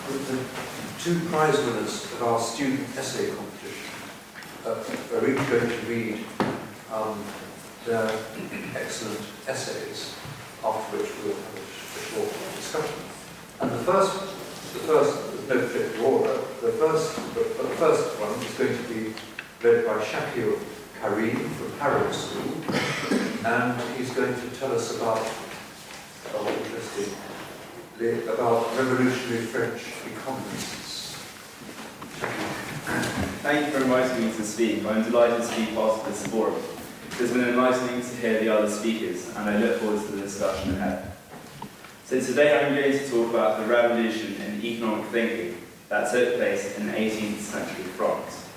the two prize winners of our student essay competition are each going to read their excellent essays, after which we'll have a short discussion. And the first, there's no particular order, the first one is going to be read by Shakil Karim from Harrow School, and he's going to tell us about, about revolutionary French economists. Thank you for inviting me to speak. I'm delighted to be part of this forum. It's been enlightening to hear the other speakers, and I look forward to the discussion ahead. So today I'm going to talk about the revolution in economic thinking that took place in 18th century France.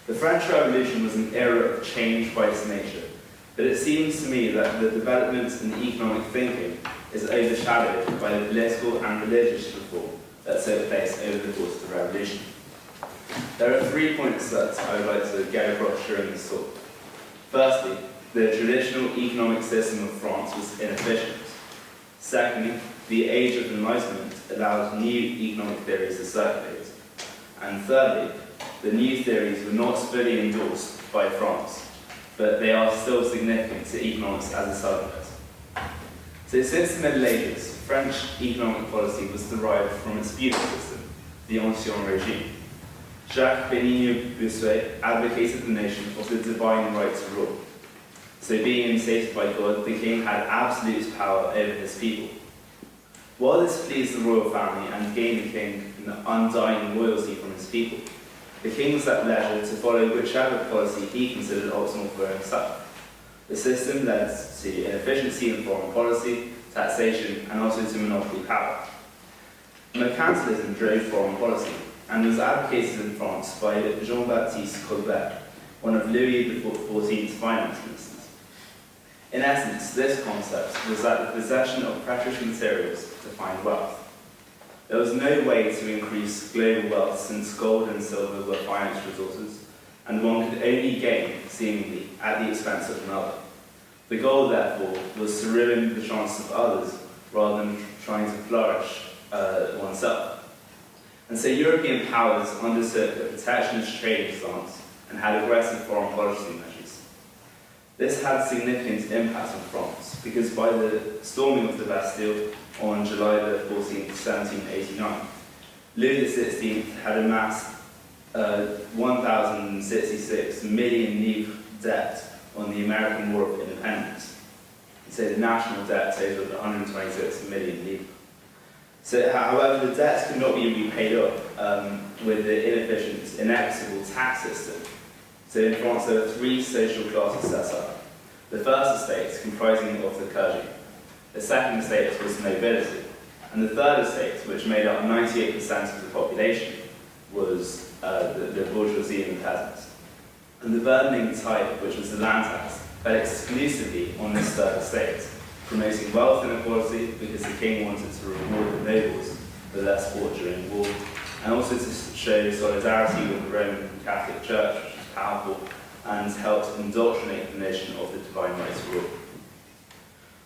The French Revolution was an era of change by its nature, but it seems to me that the development in economic thinking is overshadowed by the political and religious reform that took place over the course of the Revolution. There are 3 points that I would like to get across during this talk. Firstly, the traditional economic system of France was inefficient. Secondly, the age of Enlightenment allowed new economic theories to circulate. And thirdly, the new theories were not fully endorsed by France, but they are still significant to economics as a subject. So since the Middle Ages, French economic policy was derived from its feudal system, the Ancien Regime. Jacques Bossuet advocated the notion of the divine right to rule. So being instated by God, the king had absolute power over his people. While this pleased the royal family and gained the king an undying loyalty from his people, the king was at leisure to follow whichever policy he considered optimal for himself. The system led to inefficiency in foreign policy, taxation, and also to monopoly power. Mercantilism drove foreign policy, and was advocated in France by Jean-Baptiste Colbert, one of Louis XIV's finance ministers. In essence, this concept was that the possession of precious materials defined wealth. There was no way to increase global wealth since gold and silver were finite resources, and one could only gain, seemingly, at the expense of another. The goal, therefore, was to ruin the chances of others rather than trying to flourish oneself. And so European powers undertook a protectionist trading stance and had aggressive foreign policy measures. This had significant impact on France, because by the storming of the Bastille on July the 14th, 1789, Louis XVI had amassed 1,066 million livres debt on the American War of Independence. So the national debt totaled 126 million livres. So, however, the debts could not be repaid off with the inefficient, inequitable tax system. So in France there were 3 social classes set up. The first estate, comprising of the clergy. The second estate was the nobility. And the third estate, which made up 98% of the population, was the bourgeoisie and the peasants. And the burdening type, which was the land tax, fell exclusively on this third estate, promoting wealth inequality because the king wanted to reward the nobles for their sport during war, and also to show solidarity with the Roman Catholic Church, which was powerful, and helped indoctrinate the notion of the divine right to rule.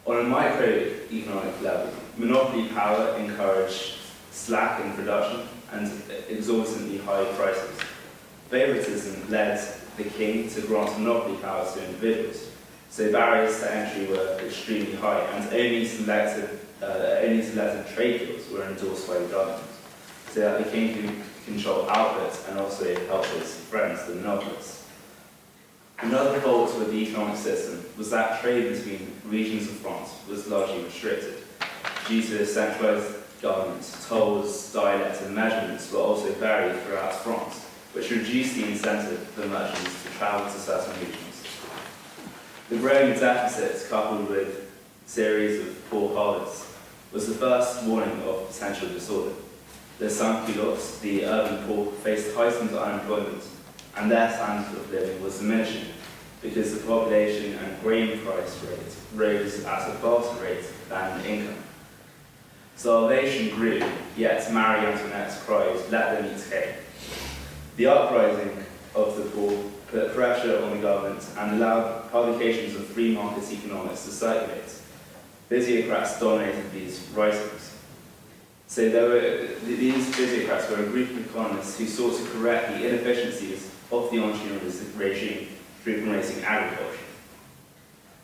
On a microeconomic level, monopoly power encouraged slack in production and exorbitantly high prices. Favoritism led the king to grant monopoly powers to individuals. So barriers to entry were extremely high, and only selected trade deals were endorsed by the government, so that the king could control output and also help his friends, the monopolists. Another fault with the economic system was that trade between regions of France was largely restricted. Due to a centralised government, tolls, dialects and measurements were also varied throughout France, which reduced the incentive for merchants to travel to certain regions. The growing deficits, coupled with a series of poor harvests, was the first warning of potential disorder. The sans-culottes, the urban poor, faced heightened unemployment, and their standard of living was diminishing because the population and grain price rate rose at a faster rate than income. Starvation grew, yet Marie Antoinette's cries, "Let them eat cake." The uprising of the poor put pressure on the government and allowed publications of free market economics to circulate. Physiocrats dominated these writings. So these physiocrats were a group of economists who sought to correct the inefficiencies of the entrepreneur's regime through promoting agriculture.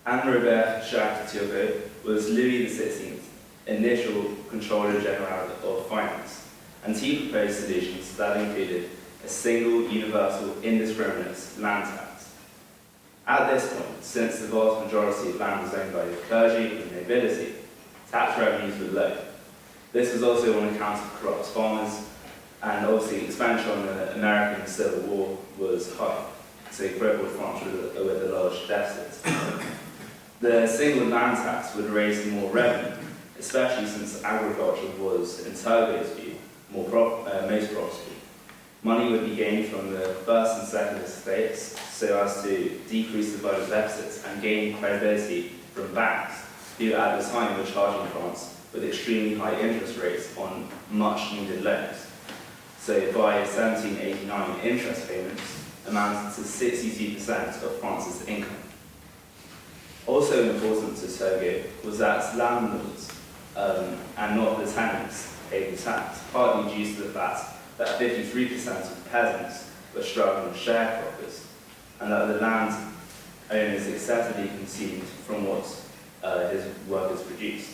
Anne Robert Shakil was Louis XVI's initial Controller General of Finance, and he proposed solutions that included a single, universal, indiscriminate land tax. At this point, since the vast majority of land was owned by the clergy and nobility, tax revenues were low. This was also on account of corrupt farmers, and obviously expenditure on the American Civil War was high, so it crippled France with a large deficit. The single land tax would raise more revenue, especially since agriculture was, in Turgot's view, most profitable. Money would be gained from the first and second estates so as to decrease the budget deficits and gain credibility from banks, who at the time were charging France with extremely high interest rates on much needed loans. So by 1789, interest payments amounted to 62% of France's income. Also important to Turgot was that landlords and not the tenants paid the tax, partly due to the fact that 53% of peasants were struggling with sharecroppers, and that the land owners excessively consumed from what his workers produced.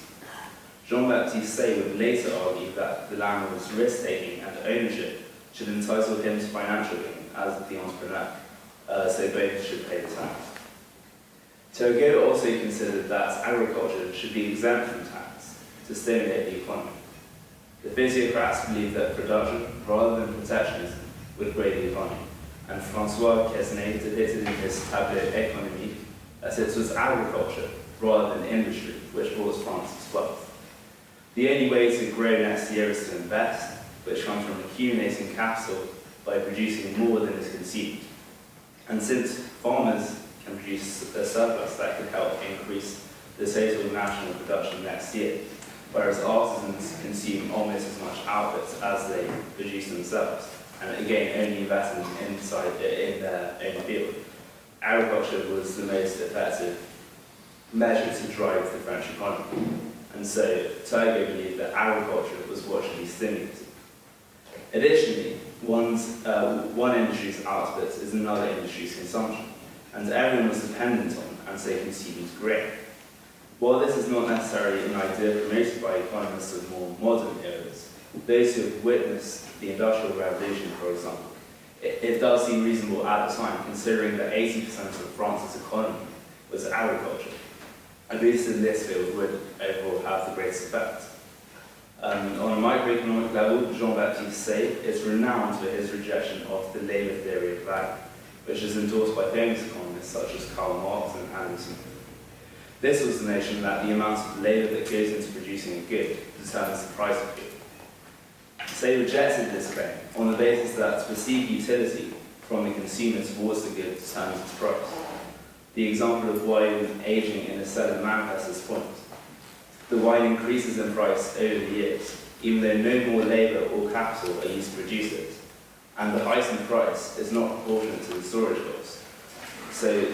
Jean-Baptiste Say would later argue that the landlord's risk-taking and ownership should entitle him to financial gain as the entrepreneur, so both should pay the tax. Turgot also considered that agriculture should be exempt from tax to stimulate the economy. The physiocrats believed that production, rather than protectionism, would grow the economy, and François Quesnay depicted in his tableau Économie that it was agriculture, rather than industry, which brought France's wealth. The only way to grow next year is to invest, which comes from accumulating capital by producing more than is consumed. And since farmers can produce a surplus, that could help increase the total national production next year, whereas artisans consume almost as much output as they produce themselves, and again only investing in their own field. Agriculture was the most effective measure to drive the French economy, and so Turgot believed that agriculture was what should be stimulated. Additionally, one industry's output is another industry's consumption, and everyone was dependent on and so consumed grain. While this is not necessarily an idea promoted by economists of more modern eras, those who have witnessed the Industrial Revolution, for example, it does seem reasonable at the time, considering that 80% of France's economy was agriculture. At least in this field would overall have the greatest effect. On a microeconomic level, Jean-Baptiste Say is renowned for his rejection of the labour theory of value, which is endorsed by famous economists such as Karl Marx and Adam Smith. This was the notion that the amount of labour that goes into producing a good determines the price of good. Say rejected this claim on the basis that perceived utility from the consumer towards the good determines its price. The example of wine aging in a cellar manifests this point. The wine increases in price over the years, even though no more labour or capital are used to produce it, and the heightened price is not proportionate to the storage costs. So,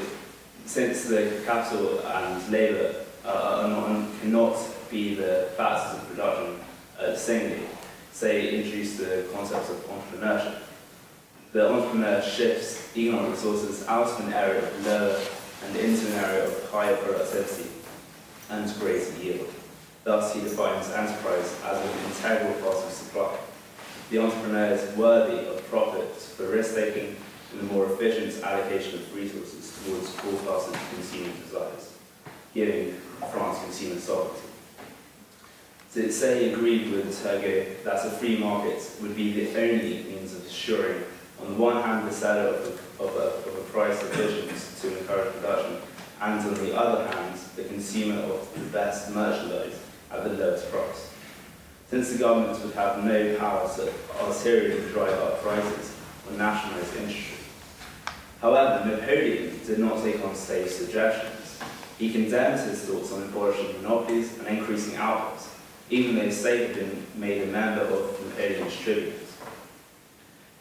since the capital and labour cannot be the factors of production singly, Say introduce the concept of entrepreneurship. The entrepreneur shifts economic resources out of an area of lower and into an area of higher productivity and greater yield. Thus, he defines enterprise as an integral part of supply. The entrepreneur is worthy of profit for risk-taking and the more efficient allocation of resources towards forecasted consumer desires, giving France consumer sovereignty. So Say agreed with Turgot that a free market would be the only means of assuring, on the one hand, the seller of a price sufficient to encourage production, and on the other hand, the consumer of the best merchandise at the lowest price. Since the government would have no power to ulteriorly drive up prices or nationalise industry. However, Napoleon did not take on Say's suggestions. He condemned his thoughts on abolishing monopolies and increasing output, even though Say had been made a member of Napoleon's tribunals.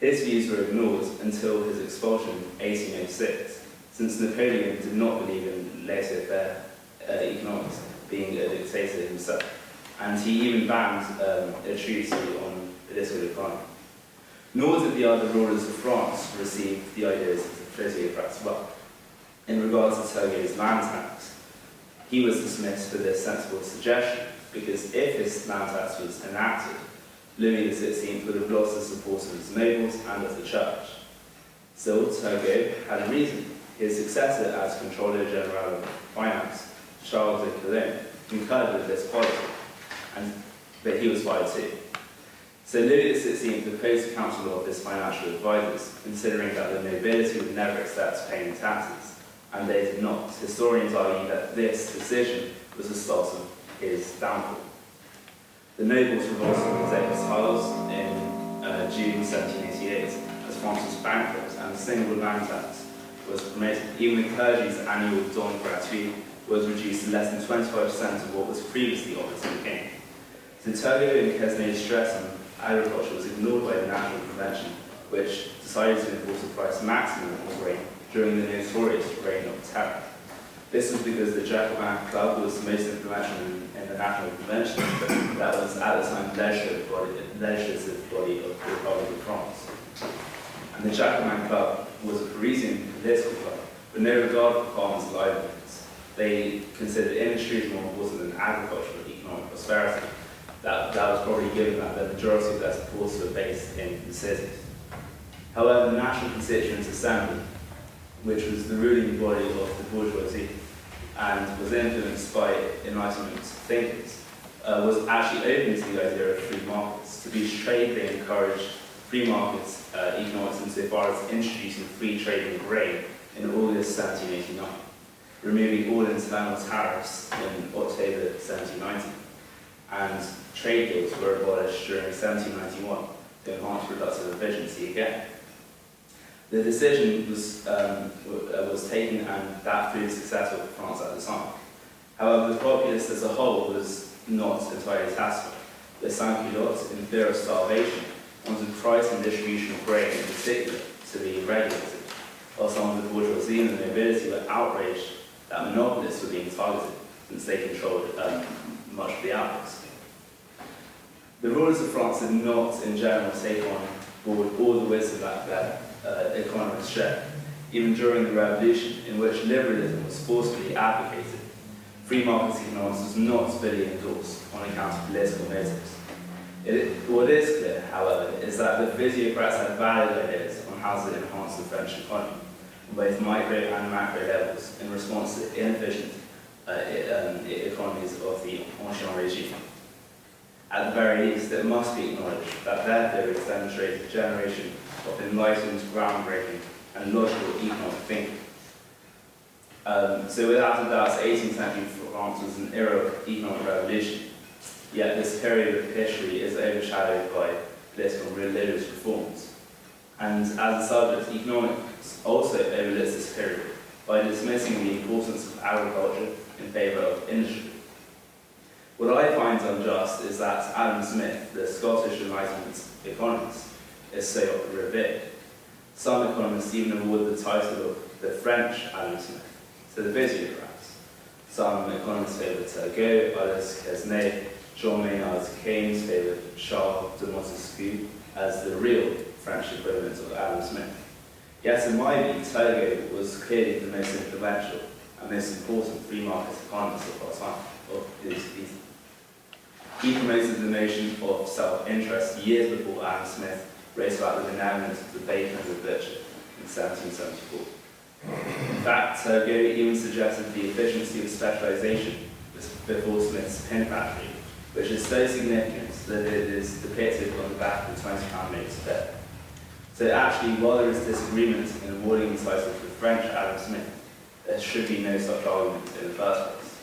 His views were ignored until his expulsion in 1806, since Napoleon did not believe in laissez-faire economics, being a dictator himself. and he even banned a treatise on political economy. Nor did the other rulers of France receive the ideas of the physiocrats well. In regards to Turgot's land tax, he was dismissed for this sensible suggestion, because if his land tax was enacted, Louis XVI would have lost the support of his nobles and of the church. Still, Turgot had a reason. His successor as Controller General of Finance, Charles de Karim, concurred with this policy, but he was fired too. So Louis XVI proposed a council of his financial advisors, considering that the nobility would never accept paying taxes, and they did not. Historians argue that this decision was the start of his downfall. The nobles revolted against Harrow in June 1788, as France was bankrupt and a single land tax was promoted. Even the clergy's annual don gratuit was reduced to less than 25% of what was previously offered to the king. So Turgot and Quesnay's stress on agriculture was ignored by the National Convention, which decided to enforce a price maximum of grain during the notorious Reign of Terror. This was because the Jacobin Club was the most influential in the National Convention, that was at the time legislative body of the Republic of France. And the Jacobin Club was a Parisian political club, with no regard for farmers' livelihoods. They considered industry as more important than agricultural and economic prosperity. That was probably given that the majority of their supporters were based in the cities. However, the National Constituent Assembly, which was the ruling body of the bourgeoisie and was influenced by Enlightenment thinkers, was actually open to the idea of free markets. To be trade, they encouraged free markets economics insofar as introducing free trade in grain in August 1789, removing all internal tariffs in October 1790, and trade guilds were abolished during 1791 to enhance productive efficiency again. The decision was taken, and that proved successful for France at the time. However, the populace as a whole was not entirely satisfied. The sans-culottes, in fear of starvation, wanted price and distribution of grain in particular to be regulated, while some of the bourgeoisie and the nobility were outraged that monopolists were being targeted, since they controlled much of the outputs. The rulers of France did not, in general, take on board all the wisdom that their economists shared. Even during the Revolution, in which liberalism was forcefully advocated, free market economics was not fully endorsed on account of political motives. What is clear, however, is that the physiocrats had valid ideas on how to enhance the French economy, on both micro and macro levels, in response to the inefficient economies of the Ancien regime. At the very least, it must be acknowledged that their theories demonstrated a generation of enlightened, groundbreaking, and logical economic thinking. So without a doubt, 18th century France was an era of economic revolution, yet this period of history is overshadowed by political and religious reforms. And as a subject, economics also overlooks this period by dismissing the importance of agriculture in favour of industry. What I find unjust is that Adam Smith, the Scottish Enlightenment economist, is so revered. Some economists even award the title of the French Adam Smith to the physiocrats. Some economists favour Turgot, others Quesnay, Jean Maynard Keynes favoured Charles de Montesquieu as the real French equivalent of Adam Smith. Yet in my view, Turgot was clearly the most influential and most important free market economist of our time, of his piece. He promoted the notion of self-interest years before Adam Smith raised about the benevolence of the baker and the butcher in 1774. In fact, Turgot even suggested the efficiency of specialization before Smith's pin factory, which is so significant that it is depicted on the back of the £20 note today. So actually, while there is disagreement in awarding the title to the French Adam Smith, there should be no such argument in the first place.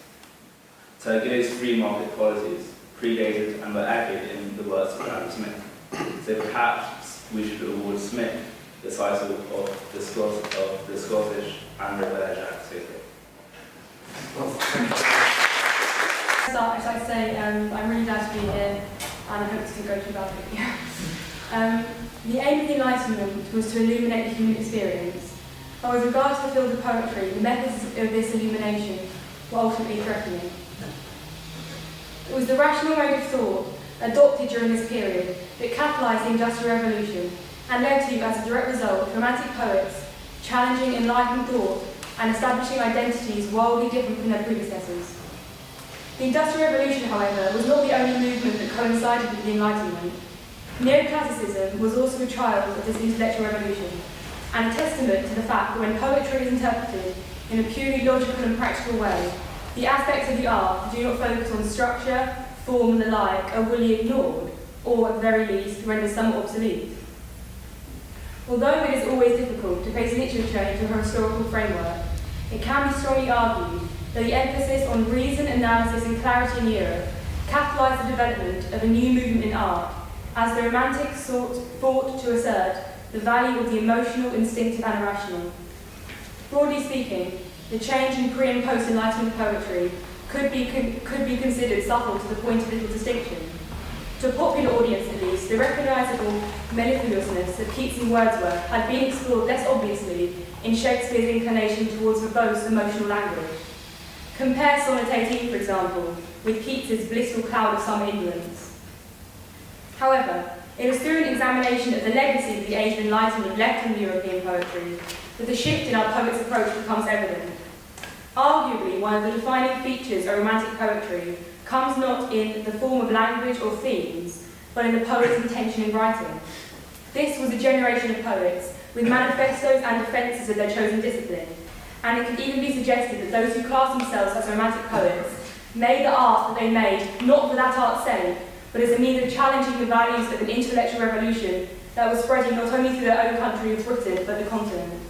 Turgot's free market policies predated and were echoed in the works of Adam Smith. So perhaps we should award Smith the title of the Scottish Andrew Bergerac. Well, thank you. As I say, I'm really glad to be here, and I hope it's going to go too badly. The aim of the Enlightenment was to illuminate the human experience, but with regard to the field of poetry, the methods of this illumination were ultimately threatening. It was the rational mode of thought adopted during this period that catalysed the Industrial Revolution and led to, as a direct result, Romantic poets challenging enlightened thought and establishing identities wildly different from their predecessors. The Industrial Revolution, however, was not the only movement that coincided with the Enlightenment. Neoclassicism was also a child of this intellectual revolution, and a testament to the fact that when poetry is interpreted in a purely logical and practical way, the aspects of the art that do not focus on structure, form and the like are wholly ignored, or at the very least rendered somewhat obsolete. Although it is always difficult to place literature into a historical framework, it can be strongly argued that the emphasis on reason, analysis and clarity in Europe catalysed the development of a new movement in art, as the Romantics fought to assert the value of the emotional, instinctive and irrational. Broadly speaking, the change in pre- and post-Enlightenment poetry could be considered subtle to the point of little distinction. To a popular audience at least, the recognisable mellifluousness of Keats and Wordsworth had been explored less obviously in Shakespeare's inclination towards verbose emotional language. Compare Sonnet 18, for example, with Keats's blissful cloud of summer indolence. However, it is through an examination of the legacy of the Age of Enlightenment left in European poetry that the shift in our poets' approach becomes evident. Arguably, one of the defining features of Romantic poetry comes not in the form of language or themes, but in the poet's intention in writing. This was a generation of poets with manifestos and defences of their chosen discipline, and it could even be suggested that those who class themselves as Romantic poets made the art that they made not for that art's sake, but as a means of challenging the values of an intellectual revolution that was spreading not only through their own country of Britain, but the continent.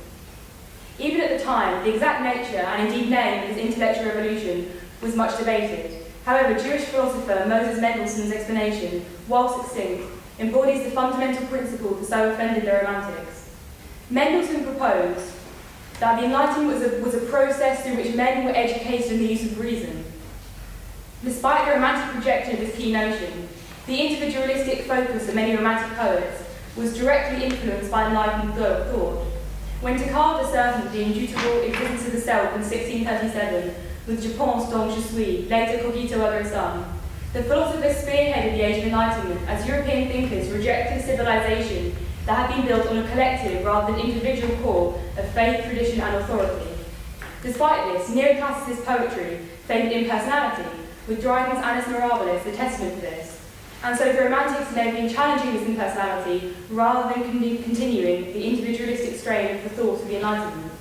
Even at the time, the exact nature and indeed name of this intellectual revolution was much debated. However, Jewish philosopher Moses Mendelssohn's explanation, while succinct, embodies the fundamental principle that so offended the Romantics. Mendelssohn proposed that the Enlightenment was a process through which men were educated in the use of reason. Despite the Romantic rejection of this key notion, the individualistic focus of many Romantic poets was directly influenced by enlightened thought. When Descartes asserted the indubitable existence of the self in 1637 with Je pense donc je suis, later Cogito ergo sum, the philosophers spearheaded the Age of Enlightenment as European thinkers rejected a civilization that had been built on a collective rather than individual core of faith, tradition and authority. Despite this, neoclassicist poetry favoured impersonality, with Dryden's Annus Mirabilis a testament to this. And so the Romantics may have been challenging this impersonality rather than continuing the individualistic strain of the thought of the Enlightenment.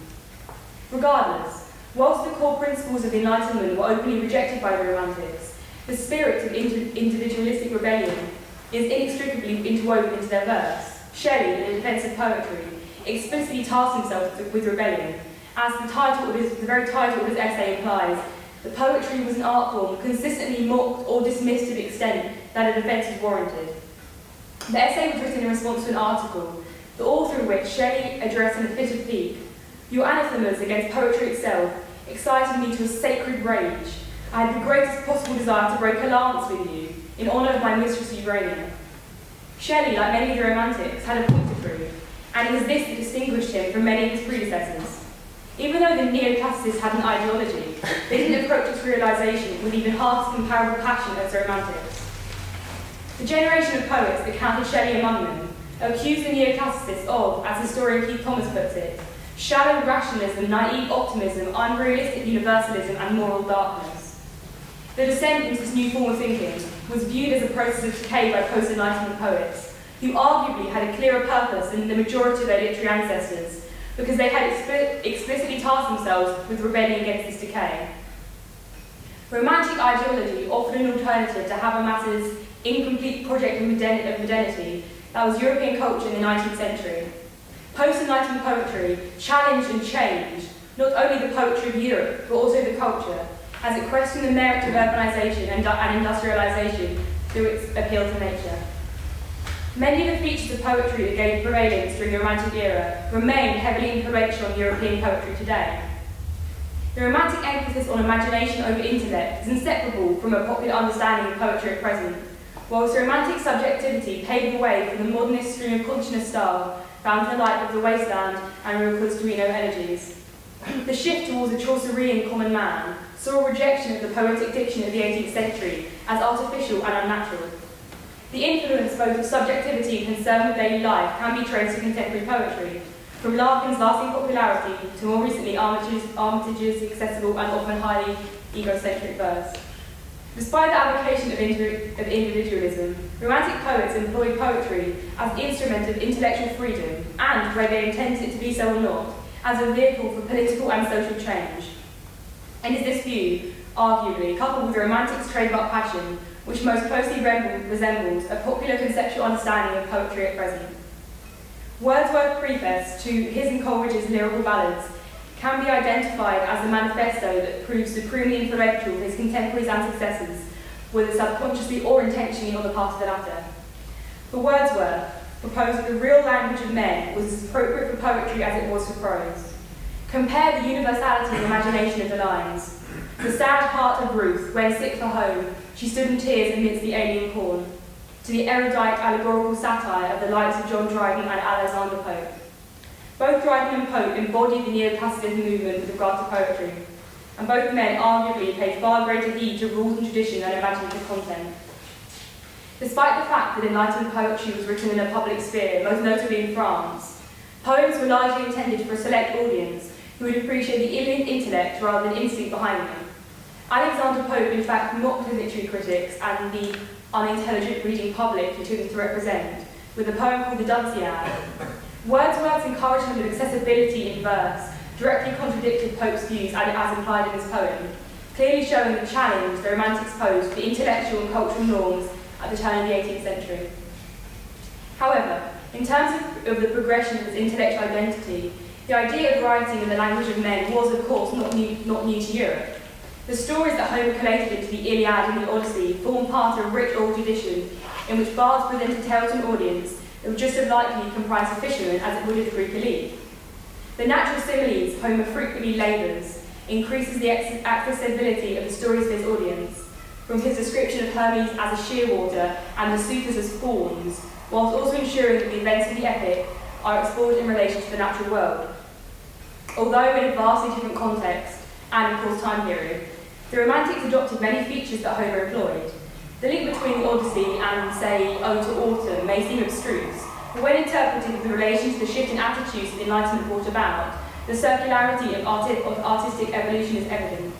Regardless, whilst the core principles of the Enlightenment were openly rejected by the Romantics, the spirit of individualistic rebellion is inextricably interwoven into their verse. Shelley, in defence of poetry, explicitly tasked himself with rebellion, as the very title of his essay implies. The poetry was an art form consistently mocked or dismissed to the extent that a defence was warranted. The essay was written in response to an article, the author of which Shelley addressed in a fit of pique. Your anathemas against poetry itself excited me to a sacred rage. I had the greatest possible desire to break a lance with you in honour of my mistress Urania. Shelley, like many of the Romantics, had a point to prove, and it was this that distinguished him from many of his predecessors. Even though the neoclassicists had an ideology, they didn't approach its realisation with even half as comparable passion as the Romantics. The generation of poets that counted Shelley among them accused the neoclassicists of, as historian Keith Thomas puts it, shallow rationalism, naive optimism, unrealistic universalism and moral darkness. The descent into this new form of thinking was viewed as a process of decay by post-Enlightenment poets, who arguably had a clearer purpose than the majority of their literary ancestors, because they had explicitly tasked themselves with rebelling against this decay. Romantic ideology offered an alternative to Habermas's incomplete project of modernity that was European culture in the 19th century. Post-Enlightenment poetry challenged and changed not only the poetry of Europe, but also the culture, as it questioned the merit of urbanisation and industrialisation through its appeal to nature. Many of the features of poetry that gained prevalence during the Romantic era remain heavily influential on European poetry today. The Romantic emphasis on imagination over intellect is inseparable from a popular understanding of poetry at present, whilst the Romantic subjectivity paved the way for the modernist stream of consciousness style found in the light of the Wasteland and Rilke's Torino elegies. The shift towards a Chaucerian common man saw a rejection of the poetic diction of the 18th century as artificial and unnatural. The influence both of subjectivity and concern with daily life can be traced to contemporary poetry, from Larkin's lasting popularity to more recently Armitage's accessible and often highly egocentric verse. Despite the avocation of individualism, Romantic poets employed poetry as the instrument of intellectual freedom and, whether they intended it to be so or not, as a vehicle for political and social change. And is this view, arguably, coupled with the Romantic's trademark passion, which most closely resembles a popular conceptual understanding of poetry at present. Wordsworth's preface to his and Coleridge's lyrical ballads can be identified as the manifesto that proves supremely influential for his contemporaries and successors, whether subconsciously or intentionally on the part of the latter. For Wordsworth, proposed that the real language of men was as appropriate for poetry as it was for prose. Compare the universality and imagination of the lines. The sad heart of Ruth, when sick for home, she stood in tears amidst the alien corn, to the erudite allegorical satire of the likes of John Dryden and Alexander Pope. Both Dryden and Pope embodied the neoclassicism movement with regard to poetry, and both men arguably paid far greater heed to rules and tradition than imaginative content. Despite the fact that Enlightenment poetry was written in a public sphere, most notably in France, poems were largely intended for a select audience who would appreciate the intellect rather than instinct behind them. Alexander Pope, in fact, mocked the literary critics and the unintelligent reading public he took them to represent, with a poem called the Dunciad. Wordsworth's encouragement of accessibility in verse directly contradicted Pope's views as implied in his poem, clearly showing the challenge the Romantics posed to the intellectual and cultural norms at the turn of the 18th century. However, in terms of the progression of his intellectual identity, the idea of writing in the language of men was, of course, not new to Europe. The stories that Homer collated into the Iliad and the Odyssey form part of a rich oral tradition in which bards presented tales to an audience that would just as likely comprise a fisherman as it would of the Greek elite. The natural similes Homer frequently labours increases the accessibility of the stories to his audience, from his description of Hermes as a shearwater and the suitors as fawns, whilst also ensuring that the events of the epic are explored in relation to the natural world. Although in a vastly different context and, of course, time period, the Romantics adopted many features that Homer employed. The link between the Odyssey and, say, Ode to Autumn may seem abstruse, but when interpreted with relation to the shift in attitudes that the Enlightenment brought about, the circularity of artistic evolution is evident.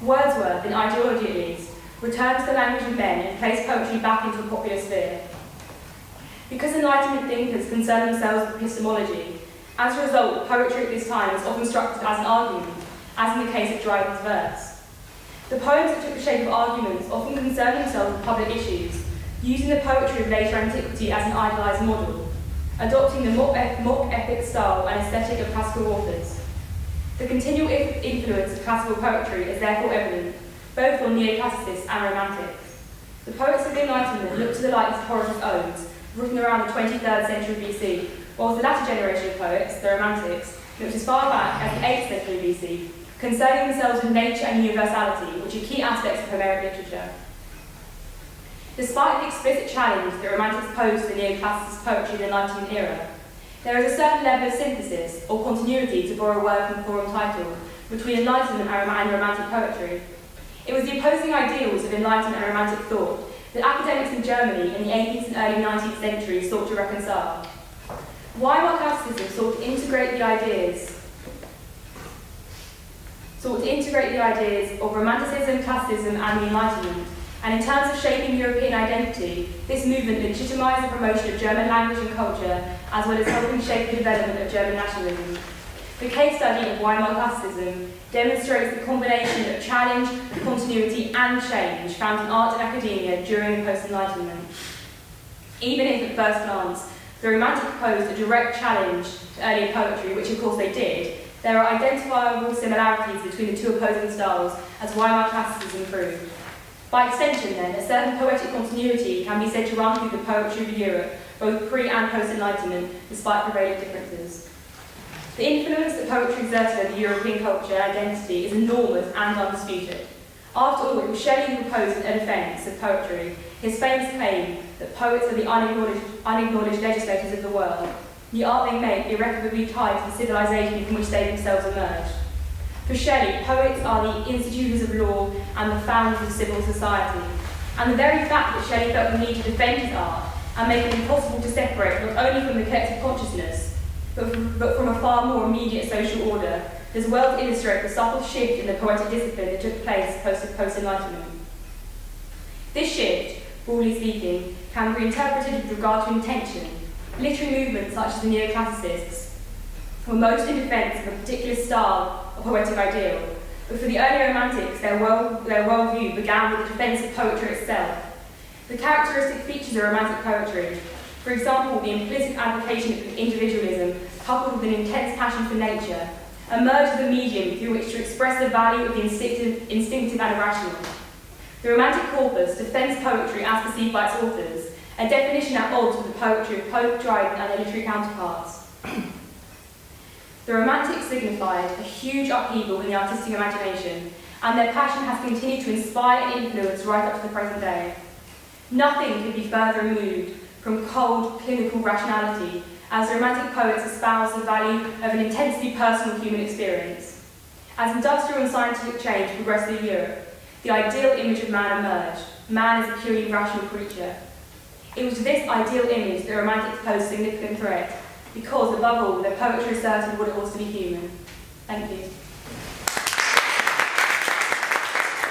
Wordsworth, in ideology at least, returned to the language of men and placed poetry back into a popular sphere. Because Enlightenment thinkers concern themselves with epistemology, as a result, poetry at this time is often structured as an argument, as in the case of Dryden's verse. The poems that took the shape of arguments often concerned themselves with public issues, using the poetry of later antiquity as an idealised model, adopting the mock epic style and aesthetic of classical authors. The continual influence of classical poetry is therefore evident, both on neoclassicists and romantics. The poets of the Enlightenment look to the likes of Horace's Odes, written around the 23rd century BC, whilst the latter generation of poets, the Romantics, looked as far back as the 8th century BC, concerning themselves with nature and universality, which are key aspects of Homeric literature. Despite the explicit challenge that Romantics posed to the neoclassicist poetry of the Enlightenment era, there is a certain level of synthesis, or continuity, to borrow a word from the forum title, between Enlightenment and Romantic poetry. It was the opposing ideals of Enlightenment and Romantic thought that academics in Germany in the 18th and early 19th centuries sought to reconcile. Weimar classicism sought to integrate the ideas of Romanticism, classicism, and the Enlightenment, and in terms of shaping European identity, this movement legitimised the promotion of German language and culture, as well as helping shape the development of German nationalism. The case study of Weimar classicism demonstrates the combination of challenge, continuity, and change found in art and academia during the post-Enlightenment. Even if, at first glance, the Romantic posed a direct challenge to earlier poetry, which of course they did, there are identifiable similarities between the two opposing styles, as Weimar classicism proved. By extension, then, a certain poetic continuity can be said to run through the poetry of Europe, both pre- and post-Enlightenment, despite prevailing differences. The influence that poetry exerted over European culture and identity is enormous and undisputed. After all, it was Shelley who proposed in defence of poetry his famous claim that poets are the unacknowledged legislators of the world, the art they make irrecoverably tied to the civilization from which they themselves emerged. For Shelley, poets are the institutors of law and the founders of civil society. And the very fact that Shelley felt the need to defend his art and make it impossible to separate not only from the collective consciousness, but from a far more immediate social order, does well to illustrate the subtle shift in the poetic discipline that took place post-Enlightenment. This shift, broadly speaking, can be interpreted with regard to intention. Literary movements such as the neoclassicists were most in defence of a particular style or poetic ideal, but for the early Romantics, their worldview began with the defence of poetry itself. The characteristic features of Romantic poetry, for example, the implicit advocation of individualism coupled with an intense passion for nature, emerged as a medium through which to express the value of the instinctive and irrational. The Romantic corpus defends poetry as perceived by its authors, a definition at odds with the poetry of Pope, Dryden and their literary counterparts. The Romantics signified a huge upheaval in the artistic imagination, and their passion has continued to inspire and influence right up to the present day. Nothing could be further removed from cold, clinical rationality, as the Romantic poets espoused the value of an intensely personal human experience. As industrial and scientific change progressed through Europe, the ideal image of man emerged. Man is a purely rational creature. It was to this ideal image that the Romantics posed significant threat, because, above all, their poetry asserted what it was to be human. Thank you.